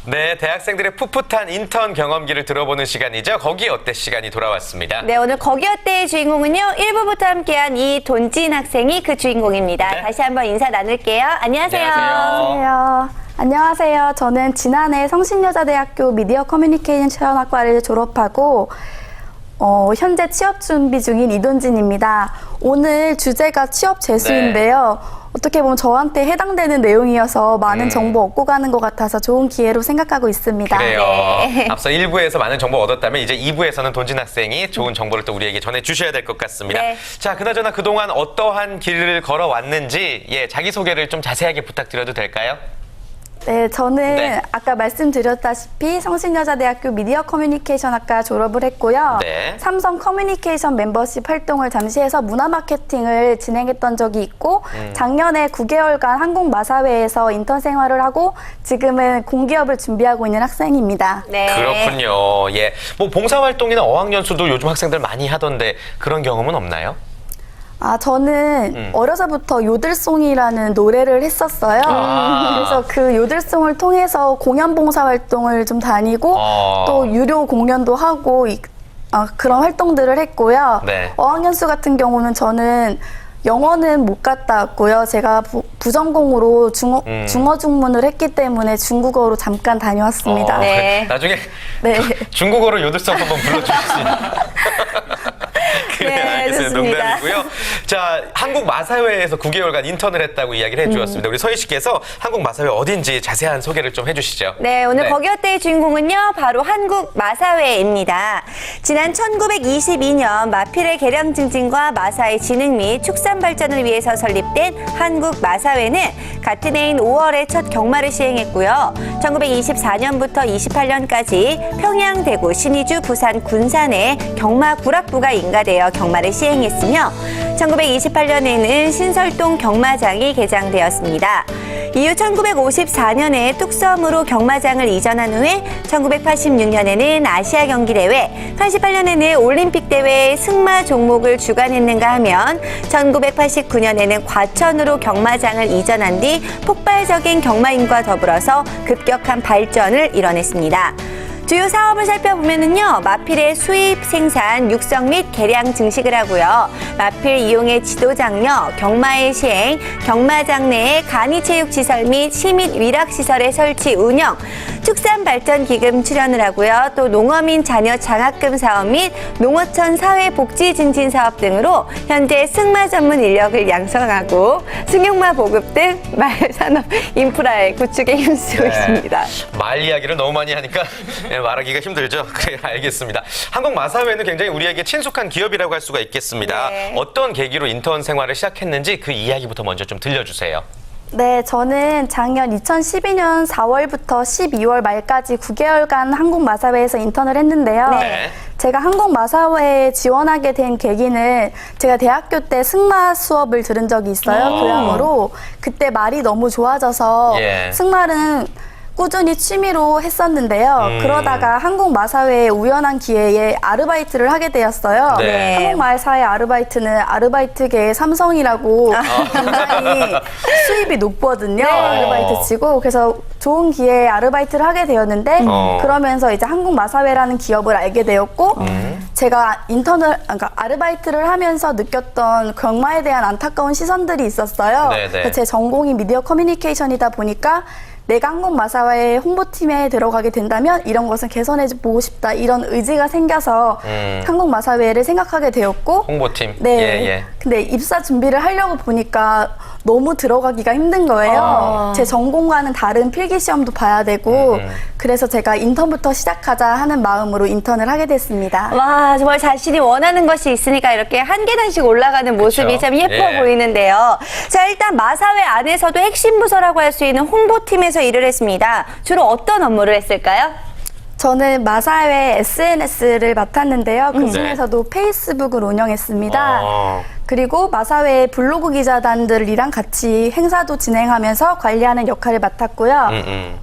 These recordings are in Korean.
네, 대학생들의 풋풋한 인턴 경험기를 들어보는 시간이죠. 거기 어때 시간이 돌아왔습니다. 네, 오늘 거기 어때의 주인공은요. 1부부터 함께한 이돈진 학생이 그 주인공입니다. 네. 다시 한번 인사 나눌게요. 안녕하세요. 안녕하세요. 안녕하세요. 저는 지난해 성신여자대학교 미디어 커뮤니케이션학과를 졸업하고 현재 취업 준비 중인 이돈진입니다. 오늘 주제가 취업 재수인데요. 어떻게 보면 저한테 해당되는 내용이어서 많은 정보 얻고 가는 것 같아서 좋은 기회로 생각하고 있습니다. 그래요. 네. 앞서 1부에서 많은 정보 얻었다면 이제 2부에서는 돈진 학생이 좋은 정보를 또 우리에게 전해주셔야 될 것 같습니다. 네. 자, 그나저나 그동안 어떠한 길을 걸어왔는지 자기소개를 좀 자세하게 부탁드려도 될까요? 네, 저는 네. 아까 말씀드렸다시피 성신여자대학교 미디어 커뮤니케이션학과 졸업을 했고요. 네. 삼성 커뮤니케이션 멤버십 활동을 잠시 해서 문화 마케팅을 진행했던 적이 있고 작년에 9개월간 한국마사회에서 인턴 생활을 하고 지금은 공기업을 준비하고 있는 학생입니다. 네. 그렇군요. 예, 뭐 봉사활동이나 어학연수도 요즘 학생들 많이 하던데 그런 경험은 없나요? 저는 어려서부터 요들송이라는 노래를 했었어요. 그래서 그 요들송을 통해서 공연 봉사 활동을 좀 다니고 또 유료 공연도 하고 그런 활동들을 했고요. 네. 어학연수 같은 경우는 저는 영어는 못 갔다 왔고요. 제가 부전공으로 중어 중문을 했기 때문에 중국어로 잠깐 다녀왔습니다. 네. 나중에 네. 중국어로 요들송 한번 불러주시죠. 그래, 네, 알겠어요. 좋습니다. 농담이고요. 자, 한국마사회에서 9개월간 인턴을 했다고 이야기를 해주었습니다. 우리 서희 씨께서 한국마사회 어딘지 자세한 소개를 좀 해주시죠. 네, 오늘 거기 어때의 주인공은요, 바로 한국마사회입니다. 지난 1922년 마필의 개량 증진과 마사의 진흥 및 축산 발전을 위해서 설립된 한국마사회는 같은 해인 5월에 첫 경마를 시행했고요. 1924년부터 28년까지 평양, 대구, 신의주, 부산, 군산에 경마 구락부가 인가되어 경마를 시행했으며 1928년에는 신설동 경마장이 개장되었습니다. 이후 1954년에 뚝섬으로 경마장을 이전한 후에 1986년에는 아시아 경기대회, 88년에는 올림픽 대회의 승마 종목을 주관했는가 하면 1989년에는 과천으로 경마장을 이전한 뒤 폭발적인 경마인과 더불어서 급격한 발전을 이뤄냈습니다. 주요 사업을 살펴보면은요, 마필의 수입, 생산, 육성 및 개량 증식을 하고요. 마필 이용의 지도장려, 경마의 시행, 경마장 내의 간이체육시설 및 시민 위락시설의 설치, 운영, 축산발전기금 출연을 하고요. 또 농어민 자녀 장학금 사업 및 농어촌 사회복지증진 사업 등으로 현재 승마 전문 인력을 양성하고 승용마 보급 등 말산업 인프라의 구축에 힘쓰고 있습니다. 말 이야기를 너무 많이 하니까 말하기가 힘들죠. 그래, 알겠습니다. 한국마사회는 굉장히 우리에게 친숙한 기업이라고 할 수가 있겠습니다. 네. 어떤 계기로 인턴 생활을 시작했는지 그 이야기부터 먼저 좀 들려주세요. 네, 저는 작년 2012년 4월부터 12월 말까지 9개월간 한국마사회에서 인턴을 했는데요. 네. 제가 한국마사회에 지원하게 된 계기는 제가 대학교 때 승마 수업을 들은 적이 있어요. 교양으로. 그때 말이 너무 좋아져서 승마는 꾸준히 취미로 했었는데요. 그러다가 한국마사회의 우연한 기회에 아르바이트를 하게 되었어요. 네. 한국마사회 아르바이트는 아르바이트계의 삼성이라고 굉장히 수입이 높거든요. 아르바이트 치고. 그래서 좋은 기회에 아르바이트를 하게 되었는데 그러면서 이제 한국마사회라는 기업을 알게 되었고 제가 그러니까 아르바이트를 하면서 느꼈던 경마에 대한 안타까운 시선들이 있었어요. 그래서 제 전공이 미디어 커뮤니케이션이다 보니까 내가 한국마사회 홍보팀에 들어가게 된다면 이런 것은 개선해보고 싶다, 이런 의지가 생겨서 한국마사회를 생각하게 되었고 홍보팀. 네. 근데 입사 준비를 하려고 보니까 너무 들어가기가 힘든 거예요. 제 전공과는 다른 필기 시험도 봐야 되고 그래서 제가 인턴부터 시작하자 하는 마음으로 인턴을 하게 됐습니다. 와, 정말 자신이 원하는 것이 있으니까 이렇게 한 계단씩 올라가는 모습이 참 예뻐 보이는데요. 자, 일단 마사회 안에서도 핵심 부서라고 할 수 있는 홍보팀에서 일을 했습니다. 주로 어떤 업무를 했을까요? 저는 마사회 SNS를 맡았는데요. 그 중에서도 페이스북을 운영했습니다. 그리고 마사회 블로그 기자단들이랑 같이 행사도 진행하면서 관리하는 역할을 맡았고요.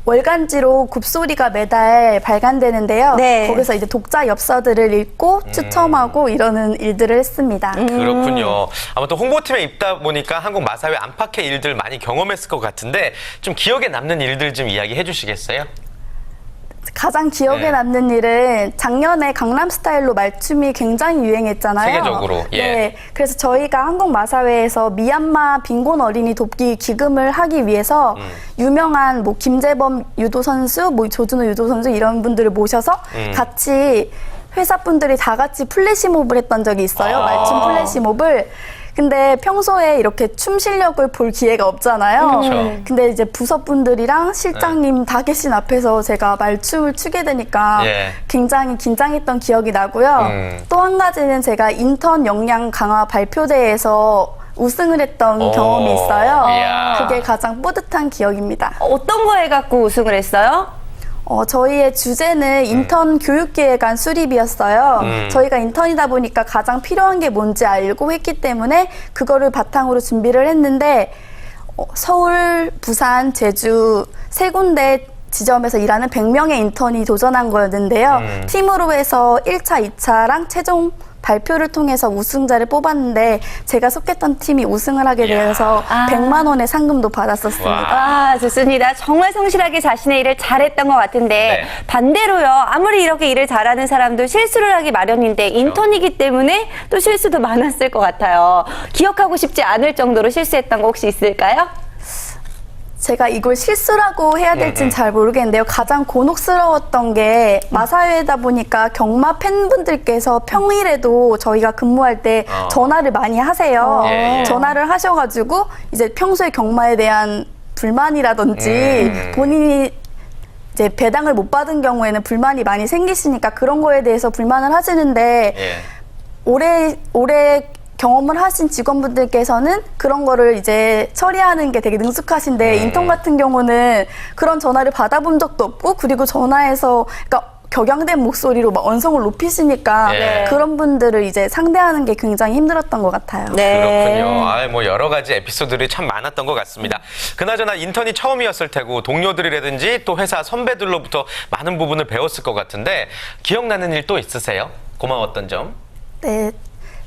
월간지로 굽소리가 매달 발간되는데요. 네. 거기서 이제 독자 엽서들을 읽고 추첨하고 이러는 일들을 했습니다. 그렇군요. 아무튼 홍보팀에 있다 보니까 한국 마사회 안팎의 일들 많이 경험했을 것 같은데 좀 기억에 남는 일들 좀 이야기해 주시겠어요? 가장 기억에 남는 일은 작년에 강남 스타일로 말춤이 굉장히 유행했잖아요. 세계적으로. 예. 네. 그래서 저희가 한국마사회에서 미얀마 빈곤 어린이 돕기 기금을 하기 위해서 유명한 뭐 김재범 유도 선수, 뭐 조준호 유도 선수 이런 분들을 모셔서 같이 회사 분들이 다 같이 플래시몹을 했던 적이 있어요. 말춤 플래시몹을. 근데 평소에 이렇게 춤 실력을 볼 기회가 없잖아요. 그렇죠. 근데 이제 부서분들이랑 실장님 다 계신 앞에서 제가 말춤을 추게 되니까 굉장히 긴장했던 기억이 나고요. 또 한 가지는 제가 인턴 역량 강화 발표대회에서 우승을 했던 경험이 있어요. 이야. 그게 가장 뿌듯한 기억입니다. 어떤 거 해갖고 우승을 했어요? 저희의 주제는 인턴 교육기획안 수립이었어요. 저희가 인턴이다 보니까 가장 필요한 게 뭔지 알고 했기 때문에 그거를 바탕으로 준비를 했는데 서울, 부산, 제주 세 군데 지점에서 일하는 100명의 인턴이 도전한 거였는데요. 팀으로 해서 1차, 2차랑 최종 발표를 통해서 우승자를 뽑았는데 제가 속했던 팀이 우승을 하게 되어서 100만 원의 상금도 받았었습니다. 아, 좋습니다. 정말 성실하게 자신의 일을 잘했던 것 같은데 반대로요. 아무리 이렇게 일을 잘하는 사람도 실수를 하기 마련인데 인턴이기 때문에 또 실수도 많았을 것 같아요. 기억하고 싶지 않을 정도로 실수했던 거 혹시 있을까요? 제가 이걸 실수라고 해야 될지는 잘 모르겠는데요. 가장 곤혹스러웠던 게 마사회다 보니까 경마 팬분들께서 평일에도 저희가 근무할 때 전화를 많이 하세요. 전화를 하셔가지고 이제 평소에 경마에 대한 불만이라든지 본인이 이제 배당을 못 받은 경우에는 불만이 많이 생기시니까 그런 거에 대해서 불만을 하시는데 올해 경험을 하신 직원분들께서는 그런 거를 이제 처리하는 게 되게 능숙하신데 인턴 같은 경우는 그런 전화를 받아본 적도 없고 그리고 전화해서 그러니까 격양된 목소리로 막 언성을 높이시니까 그런 분들을 이제 상대하는 게 굉장히 힘들었던 것 같아요. 그렇군요. 뭐 여러 가지 에피소드들이 참 많았던 것 같습니다. 그나저나 인턴이 처음이었을 테고 동료들이라든지 또 회사 선배들로부터 많은 부분을 배웠을 것 같은데 기억나는 일 또 있으세요? 고마웠던 점? 네.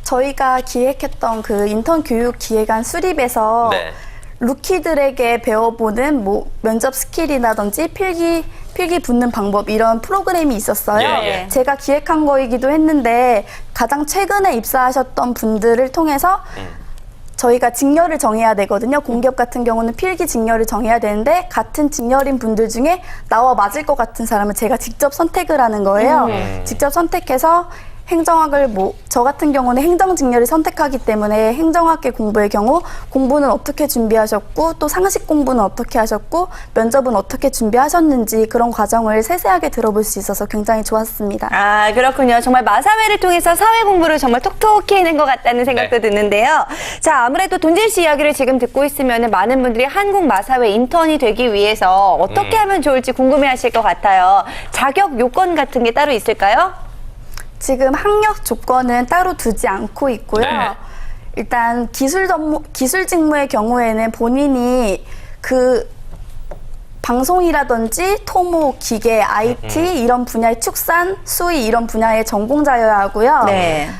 저희가 기획했던 그 인턴 교육 기획안 수립에서 루키들에게 배워보는 뭐 면접 스킬이라든지 필기 붙는 방법 이런 프로그램이 있었어요. 제가 기획한 거이기도 했는데 가장 최근에 입사하셨던 분들을 통해서 저희가 직렬을 정해야 되거든요. 공기업 같은 경우는 필기 직렬을 정해야 되는데 같은 직렬인 분들 중에 나와 맞을 것 같은 사람을 제가 직접 선택을 하는 거예요. 직접 선택해서 행정학을 저 같은 경우는 행정직렬을 선택하기 때문에 행정학계 공부의 경우 공부는 어떻게 준비하셨고 또 상식 공부는 어떻게 하셨고 면접은 어떻게 준비하셨는지 그런 과정을 세세하게 들어볼 수 있어서 굉장히 좋았습니다. 아, 그렇군요. 정말 마사회를 통해서 사회 공부를 정말 톡톡히 해낸 것 같다는 생각도 드는데요. 자, 아무래도 돈진 씨 이야기를 지금 듣고 있으면 많은 분들이 한국 마사회 인턴이 되기 위해서 어떻게 하면 좋을지 궁금해하실 것 같아요. 자격 요건 같은 게 따로 있을까요? 지금 학력 조건은 따로 두지 않고 있고요. 일단 기술 직무의 경우에는 본인이 그 방송이라든지 토목, 기계, IT 이런 분야의 축산, 수의 이런 분야의 전공자여야 하고요.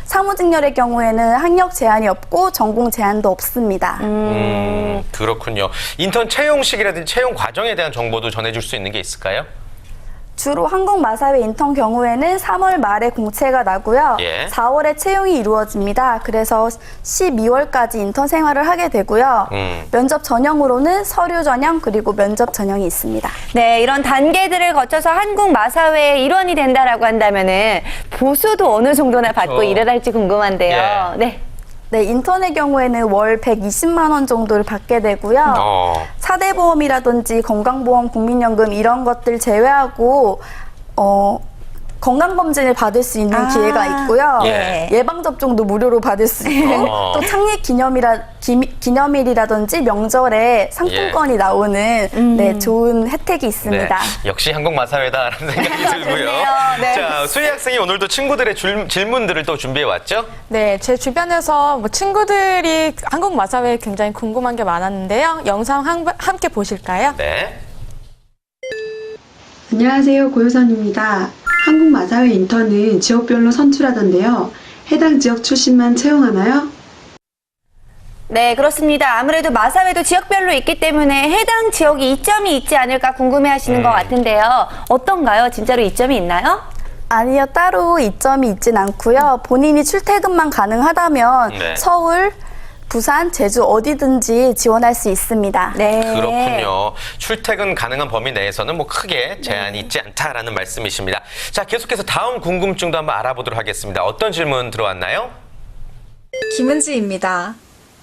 사무직렬의 경우에는 학력 제한이 없고 전공 제한도 없습니다. 그렇군요. 인턴 채용식이라든지 채용 과정에 대한 정보도 전해줄 수 있는 게 있을까요? 주로 한국마사회 인턴 경우에는 3월 말에 공채가 나고요. 4월에 채용이 이루어집니다. 그래서 12월까지 인턴 생활을 하게 되고요. 면접 전형으로는 서류 전형 그리고 면접 전형이 있습니다. 네, 이런 단계들을 거쳐서 한국마사회의 일원이 된다라고 한다면은 보수도 어느 정도나 받고 일을 할지 궁금한데요. 네, 인턴의 경우에는 월 120만 원 정도를 받게 되고요. 4대 보험이라든지 건강보험, 국민연금 이런 것들 제외하고 건강검진을 받을 수 있는 기회가 있고요. 예. 예방접종도 무료로 받을 수 있고 또 창립 기념일이라든지 명절에 상품권이 나오는 네, 좋은 혜택이 있습니다. 네, 역시 한국마사회다라는 생각이 들고요. 좋네요. 네. 자, 수희 학생이 오늘도 친구들의 질문들을 또 준비해 왔죠? 네, 제 주변에서 뭐 친구들이 한국 마사회에 굉장히 궁금한 게 많았는데요. 영상 함께 보실까요? 네. 안녕하세요. 고효선입니다. 한국마사회 인턴은 지역별로 선출하던데요. 해당 지역 출신만 채용하나요? 네, 그렇습니다. 아무래도 마사회도 지역별로 있기 때문에 해당 지역이 이점이 있지 않을까 궁금해하시는 것 같은데요. 어떤가요? 진짜로 이점이 있나요? 아니요, 따로 이점이 있진 않고요. 본인이 출퇴근만 가능하다면 네. 서울, 부산, 제주 어디든지 지원할 수 있습니다. 네. 그렇군요. 출퇴근 가능한 범위 내에서는 뭐 크게 제한이 있지 않다라는 말씀이십니다. 자, 계속해서 다음 궁금증도 한번 알아보도록 하겠습니다. 어떤 질문 들어왔나요? 김은지입니다.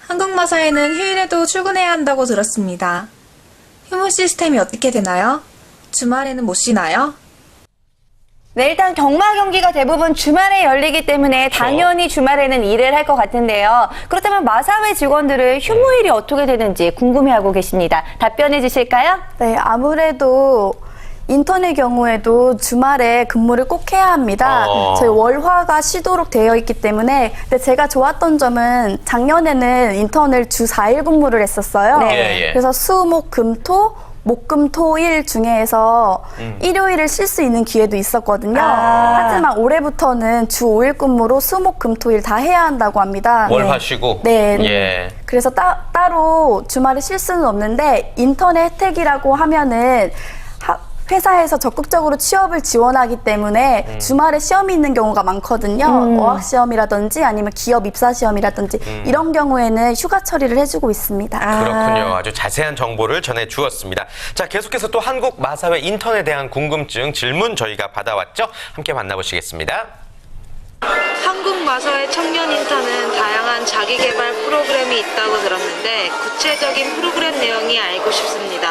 한국마사회는 휴일에도 출근해야 한다고 들었습니다. 휴무 시스템이 어떻게 되나요? 주말에는 못 쉬나요? 네, 일단 경마 경기가 대부분 주말에 열리기 때문에 당연히 주말에는 일을 할 것 같은데요. 그렇다면 마사회 직원들은 휴무일이 어떻게 되는지 궁금해하고 계십니다. 답변해 주실까요? 네, 아무래도 인턴의 경우에도 주말에 근무를 꼭 해야 합니다. 저희 월화가 쉬도록 되어 있기 때문에 근데 제가 좋았던 점은 작년에는 인턴을 주 4일 근무를 했었어요. 네. 예, 예. 그래서 수, 목, 금, 토 목금토일 중에서 일요일을 쉴 수 있는 기회도 있었거든요. 하지만 올해부터는 주 5일 근무로 수, 목, 금, 토일 다 해야 한다고 합니다. 월화 쉬고. 네. 예. 그래서 따로 주말에 쉴 수는 없는데 인턴의 혜택이라고 하면은 회사에서 적극적으로 취업을 지원하기 때문에 주말에 시험이 있는 경우가 많거든요. 어학시험이라든지 아니면 기업 입사시험이라든지 이런 경우에는 휴가 처리를 해주고 있습니다. 그렇군요. 아주 자세한 정보를 전해 주었습니다. 자, 계속해서 또 한국 마사회 인턴에 대한 궁금증 질문 저희가 받아왔죠? 함께 만나보시겠습니다. 한국 마사회 청년 인턴은 다양한 자기개발 프로그램이 있다고 들었는데 구체적인 프로그램 내용이 알고 싶습니다.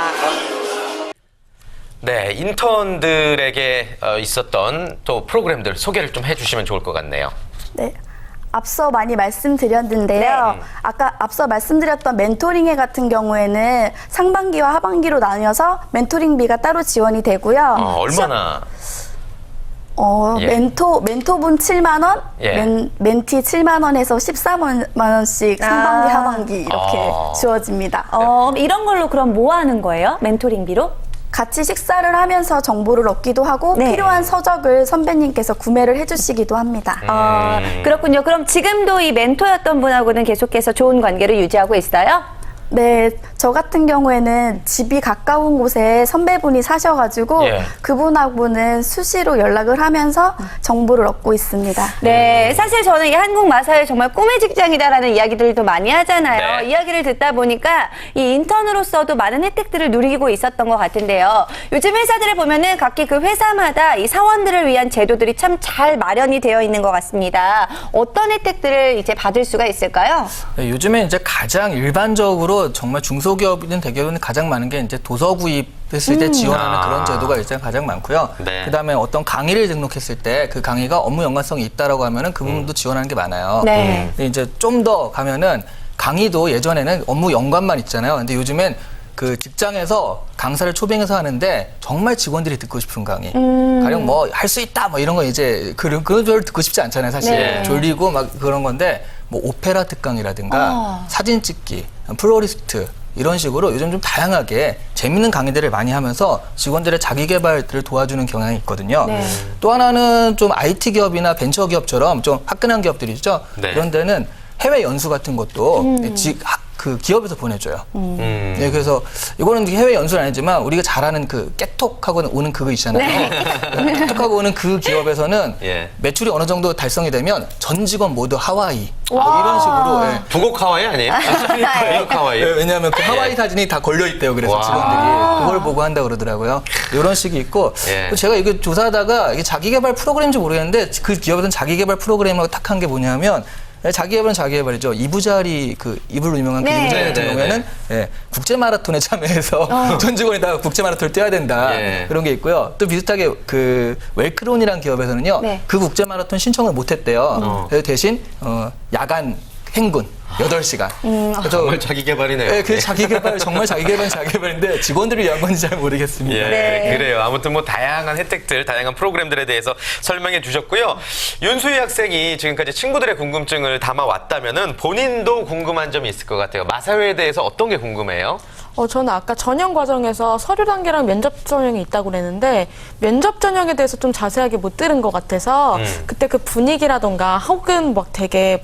네, 인턴들에게 있었던 또 프로그램들 소개를 좀 해주시면 좋을 것 같네요. 네. 앞서 많이 말씀드렸는데요. 아까 앞서 말씀드렸던 멘토링회 같은 경우에는 상반기와 하반기로 나뉘어서 멘토링비가 따로 지원이 되고요. 얼마나? 예. 멘토분 7만 원, 예. 멘티 7만 원에서 14만 원씩 상반기, 하반기 이렇게 주어집니다. 이런 걸로 그럼 뭐 하는 거예요? 멘토링비로? 같이 식사를 하면서 정보를 얻기도 하고 네. 필요한 서적을 선배님께서 구매를 해주시기도 합니다. 그렇군요. 그럼 지금도 이 멘토였던 분하고는 계속해서 좋은 관계를 유지하고 있어요? 네, 저 같은 경우에는 집이 가까운 곳에 선배분이 사셔가지고 예. 그분하고는 수시로 연락을 하면서 정보를 얻고 있습니다. 네, 사실 저는 이 한국 마사회 정말 꿈의 직장이다라는 이야기들도 많이 하잖아요. 네. 이야기를 듣다 보니까 이 인턴으로서도 많은 혜택들을 누리고 있었던 것 같은데요. 요즘 회사들을 보면은 각기 그 회사마다 이 사원들을 위한 제도들이 참 잘 마련이 되어 있는 것 같습니다. 어떤 혜택들을 이제 받을 수가 있을까요? 네, 요즘에 이제 가장 일반적으로 정말 중소기업이든 대기업이든 가장 많은 게 이제 도서 구입했을 때 지원하는 그런 제도가 일단 가장 많고요. 네. 그다음에 어떤 강의를 등록했을 때 그 강의가 업무 연관성이 있다라고 하면은 그 부분도 지원하는 게 많아요. 네. 근데 이제 좀 더 가면은 강의도 예전에는 업무 연관만 있잖아요. 근데 요즘엔 그 직장에서 강사를 초빙해서 하는데 정말 직원들이 듣고 싶은 강의. 가령 뭐 할 수 있다 뭐 이런 거 이제 그런 걸 듣고 싶지 않잖아요, 사실. 네. 졸리고 막 그런 건데 뭐 오페라 특강이라든가 사진 찍기, 플로리스트 이런 식으로 요즘 좀 다양하게 재밌는 강의들을 많이 하면서 직원들의 자기 개발들을 도와주는 경향이 있거든요. 또 하나는 좀 IT 기업이나 벤처 기업처럼 좀 화끈한 기업들이죠. 네. 그런 데는 해외 연수 같은 것도 그 기업에서 보내줘요. 네, 그래서 이거는 해외 연수는 아니지만 우리가 잘 아는 그 깨톡하고 오는 그거 있잖아요. 깨톡하고 오는 그 기업에서는 예. 매출이 어느 정도 달성이 되면 전 직원 모두 하와이 뭐 이런 식으로. 예. 북옥 하와이 아니에요? 미국 하와이. 예, 왜냐하면 그 하와이 사진이 다 걸려 있대요. 그래서 와. 직원들이 그걸 보고 한다 그러더라고요. 이런 식이 있고 예. 또 제가 이거 조사하다가 이게 자기개발 프로그램인지 모르겠는데 그 기업에서는 자기개발 프로그램으로 딱 한 게 뭐냐면 자기개발은 자기개발이죠. 이부자리 이불로 유명한 그 네. 이부자리 같은 네, 경우에는 국제 마라톤에 참여해서 전 직원이 다 국제 마라톤을 뛰어야 된다. 예. 그런 게 있고요. 또 비슷하게 그 웰크론이라는 기업에서는요. 네. 그 국제 마라톤 신청을 못 했대요. 그래서 대신 야간 행군 8시간. 그래서 정말 자기 개발이네요. 그 자기개발 정말 자기개발인데 직원들을 위한 건지 잘 모르겠습니다. 예, 네. 그래요. 아무튼 뭐 다양한 혜택들, 다양한 프로그램들에 대해서 설명해 주셨고요. 윤수희 학생이 지금까지 친구들의 궁금증을 담아왔다면은 본인도 궁금한 점이 있을 것 같아요. 마사회에 대해서 어떤 게 궁금해요? 저는 아까 전형 과정에서 서류 단계랑 면접 전형이 있다고 그랬는데 면접 전형에 대해서 좀 자세하게 못 들은 것 같아서 그때 그 분위기라던가 혹은 막 되게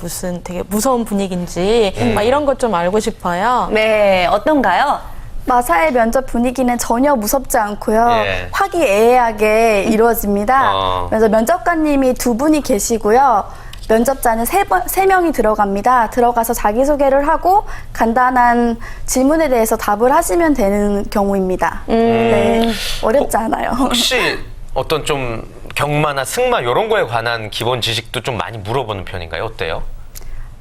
무서운 분위기인지 막 이런 것 좀 알고 싶어요. 네, 어떤가요? 마사의 면접 분위기는 전혀 무섭지 않고요. 예. 화기애애하게 이루어집니다. 그래서 면접관님이 2분이 계시고요. 면접자는 3명이 들어갑니다. 들어가서 자기소개를 하고 간단한 질문에 대해서 답을 하시면 되는 경우입니다. 네, 어렵지 않아요. 혹시 어떤 좀 경마나 승마 이런 거에 관한 기본 지식도 좀 많이 물어보는 편인가요? 어때요?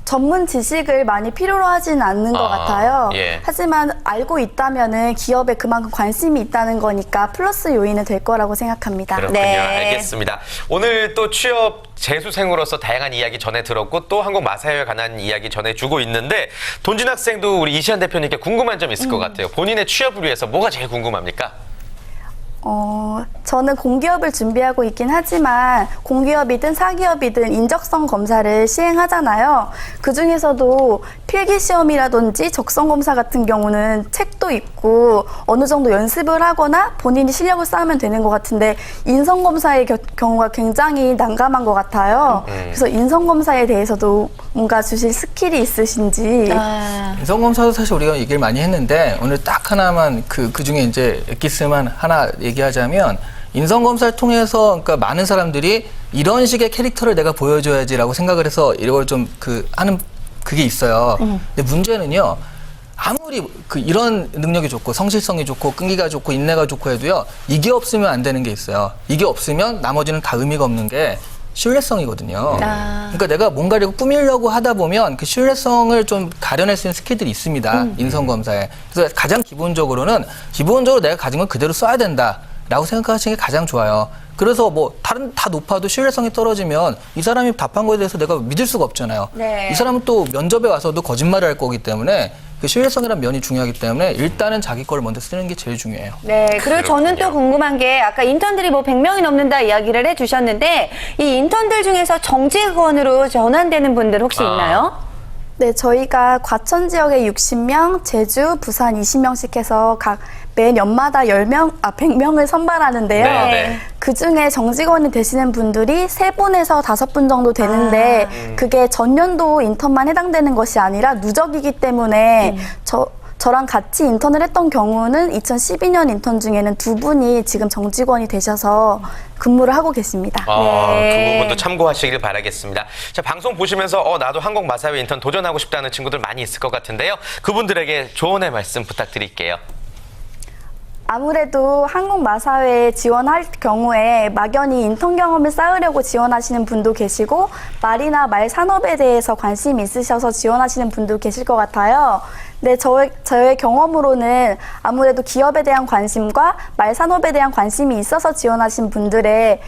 전문 지식을 많이 필요로 하지는 않는 것 같아요. 예. 하지만 알고 있다면은 기업에 그만큼 관심이 있다는 거니까 플러스 요인은 될 거라고 생각합니다. 그렇군요. 네. 알겠습니다. 오늘 또 취업 재수생으로서 다양한 이야기 전해 들었고 또 한국 마사회에 관한 이야기 전해주고 있는데 돈진 학생도 우리 이시안 대표님께 궁금한 점 있을 것 같아요. 본인의 취업을 위해서 뭐가 제일 궁금합니까? 저는 공기업을 준비하고 있긴 하지만 공기업이든 사기업이든 인적성 검사를 시행하잖아요. 그중에서도 필기시험이라든지 적성검사 같은 경우는 책도 있고 어느 정도 연습을 하거나 본인이 실력을 쌓으면 되는 것 같은데 인성검사의 경우가 굉장히 난감한 것 같아요. 그래서 인성검사에 대해서도 뭔가 주실 스킬이 있으신지. 인성검사도 사실 우리가 얘기를 많이 했는데 오늘 딱 하나만 그 중에 이제 엑기스만 하나 얘기하자면 인성검사를 통해서 그러니까 많은 사람들이 이런 식의 캐릭터를 내가 보여줘야지라고 생각을 해서 이걸 좀 하는 그게 있어요. 근데 문제는요. 아무리 이런 능력이 좋고 성실성이 좋고 끈기가 좋고 인내가 좋고 해도요. 이게 없으면 안 되는 게 있어요. 이게 없으면 나머지는 다 의미가 없는 게 신뢰성이거든요. 그러니까 내가 뭔가를 꾸미려고 하다 보면 그 신뢰성을 좀 가려낼 수 있는 스킬들이 있습니다. 인성검사에. 그래서 가장 기본적으로 내가 가진 건 그대로 써야 된다라고 생각하시는 게 가장 좋아요. 그래서 뭐 다른 다 높아도 신뢰성이 떨어지면 이 사람이 답한 거에 대해서 내가 믿을 수가 없잖아요. 네. 이 사람은 또 면접에 와서도 거짓말을 할 거기 때문에 그 신뢰성이라는 면이 중요하기 때문에 일단은 자기 거를 먼저 쓰는 게 제일 중요해요. 네, 그리고 저는 또 궁금한 게 아까 인턴들이 뭐 100명이 넘는다 이야기를 해주셨는데 이 인턴들 중에서 정직원으로 전환되는 분들 혹시 있나요? 네, 저희가 과천 지역에 60명, 제주, 부산 20명씩 해서 각 매년마다 100명을 선발하는데요. 네. 그 중에 정직원이 되시는 분들이 3분에서 5분 정도 되는데 그게 전년도 인턴만 해당되는 것이 아니라 누적이기 때문에 저랑 같이 인턴을 했던 경우는 2012년 인턴 중에는 2분이 지금 정직원이 되셔서 근무를 하고 계십니다. 네. 그 부분도 참고하시길 바라겠습니다. 자, 방송 보시면서 나도 한국 마사회 인턴 도전하고 싶다는 친구들 많이 있을 것 같은데요. 그분들에게 조언의 말씀 부탁드릴게요. 아무래도 한국 마사회에 지원할 경우에 막연히 인턴 경험을 쌓으려고 지원하시는 분도 계시고 말이나 말 산업에 대해서 관심이 있으셔서 지원하시는 분도 계실 것 같아요. 네, 저의 경험으로는 아무래도 기업에 대한 관심과 말 산업에 대한 관심이 있어서 지원하신 분들의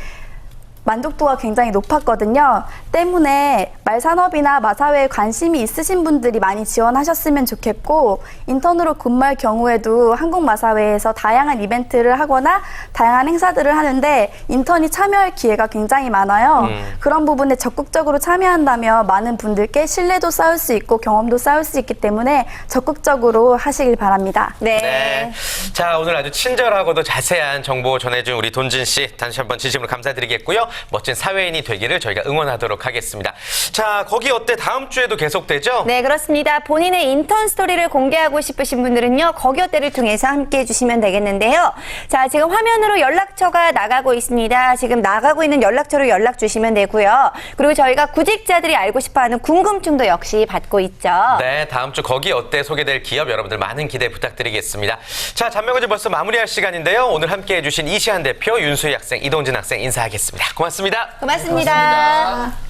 만족도가 굉장히 높았거든요. 때문에 말산업이나 마사회에 관심이 있으신 분들이 많이 지원하셨으면 좋겠고 인턴으로 근무할 경우에도 한국 마사회에서 다양한 이벤트를 하거나 다양한 행사들을 하는데 인턴이 참여할 기회가 굉장히 많아요. 그런 부분에 적극적으로 참여한다면 많은 분들께 신뢰도 쌓을 수 있고 경험도 쌓을 수 있기 때문에 적극적으로 하시길 바랍니다. 네. 자, 오늘 아주 친절하고도 자세한 정보 전해준 우리 돈진 씨 다시 한번 진심으로 감사드리겠고요. 멋진 사회인이 되기를 저희가 응원하도록 하겠습니다. 자, 거기 어때? 다음 주에도 계속되죠? 네, 그렇습니다. 본인의 인턴 스토리를 공개하고 싶으신 분들은요, 거기 어때를 통해서 함께 해주시면 되겠는데요. 자, 지금 화면으로 연락처가 나가고 있습니다. 지금 나가고 있는 연락처로 연락 주시면 되고요. 그리고 저희가 구직자들이 알고 싶어하는 궁금증도 역시 받고 있죠. 네, 다음 주 거기 어때 소개될 기업 여러분들 많은 기대 부탁드리겠습니다. 자, 잔명어제 벌써 마무리할 시간인데요. 오늘 함께해 주신 이시안 대표, 윤수희 학생, 이동진 학생 인사하겠습니다. 고맙습니다. 고맙습니다.